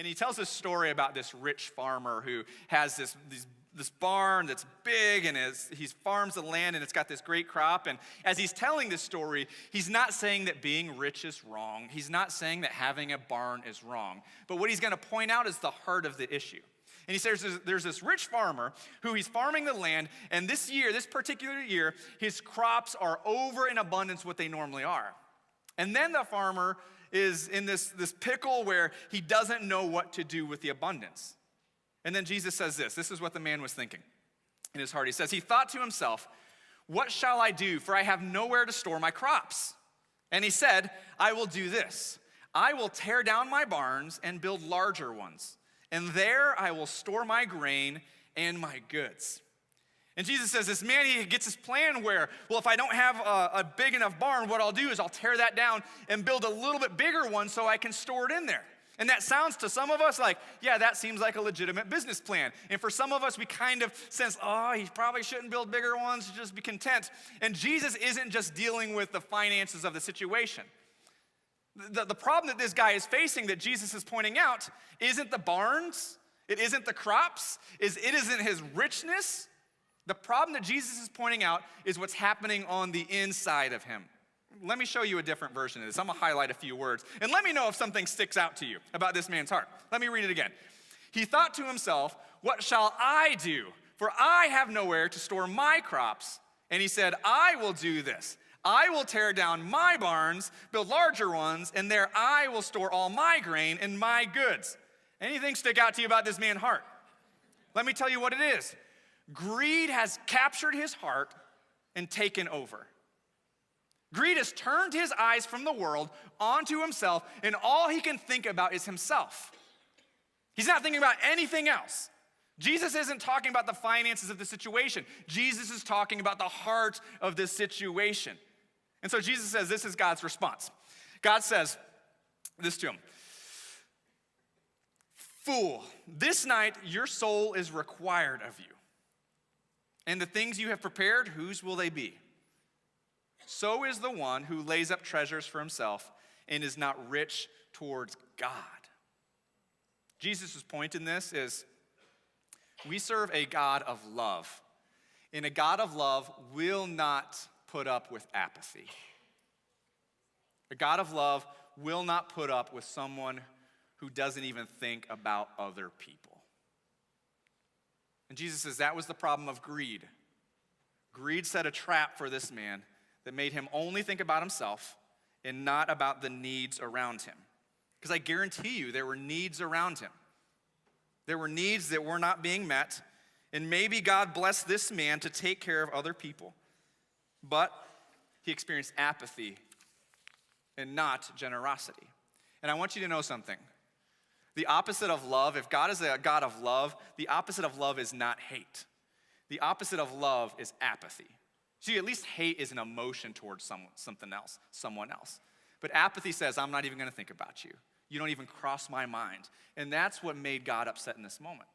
And he tells this story about this rich farmer who has this barn that's big, and he farms the land, and it's got this great crop. And as he's telling this story, he's not saying that being rich is wrong. He's not saying that having a barn is wrong. But what he's going to point out is the heart of the issue. And he says there's this rich farmer who he's farming the land, and this particular year, his crops are over in abundance what they normally are. And then the farmer is in this pickle where he doesn't know what to do with the abundance. And then Jesus says this is what the man was thinking in his heart. He says, he thought to himself, what shall I do? For I have nowhere to store my crops. And he said, I will do this. I will tear down my barns and build larger ones. And there I will store my grain and my goods. And Jesus says this man, he gets this plan where, well, if I don't have a big enough barn, what I'll do is I'll tear that down and build a little bit bigger one so I can store it in there. And that sounds to some of us like, yeah, that seems like a legitimate business plan. And for some of us, we kind of sense, oh, he probably shouldn't build bigger ones, just be content. And Jesus isn't just dealing with the finances of the situation. The problem that this guy is facing that Jesus is pointing out isn't the barns, it isn't the crops, it isn't his richness. The problem that Jesus is pointing out is what's happening on the inside of him. Let me show you a different version of this. I'm gonna highlight a few words, and let me know if something sticks out to you about this man's heart. Let me read it again. He thought to himself, what shall I do? For I have nowhere to store my crops. And he said, I will do this. I will tear down my barns, build larger ones, and there I will store all my grain and my goods. Anything stick out to you about this man's heart? Let me tell you what it is. Greed has captured his heart and taken over. Greed has turned his eyes from the world onto himself, and all he can think about is himself. He's not thinking about anything else. Jesus isn't talking about the finances of the situation. Jesus is talking about the heart of this situation. And so Jesus says this is God's response. God says this to him. Fool, this night your soul is required of you. And the things you have prepared, whose will they be? So is the one who lays up treasures for himself and is not rich towards God. Jesus' point in this is we serve a God of love. And a God of love will not put up with apathy. A God of love will not put up with someone who doesn't even think about other people. And Jesus says that was the problem of greed. Greed set a trap for this man that made him only think about himself and not about the needs around him. Because I guarantee you there were needs around him. There were needs that were not being met, and maybe God blessed this man to take care of other people, but he experienced apathy and not generosity. And I want you to know something. The opposite of love, if God is a God of love, the opposite of love is not hate. The opposite of love is apathy. See, at least hate is an emotion towards someone else. But apathy says, I'm not even gonna think about you. You don't even cross my mind. And that's what made God upset in this moment.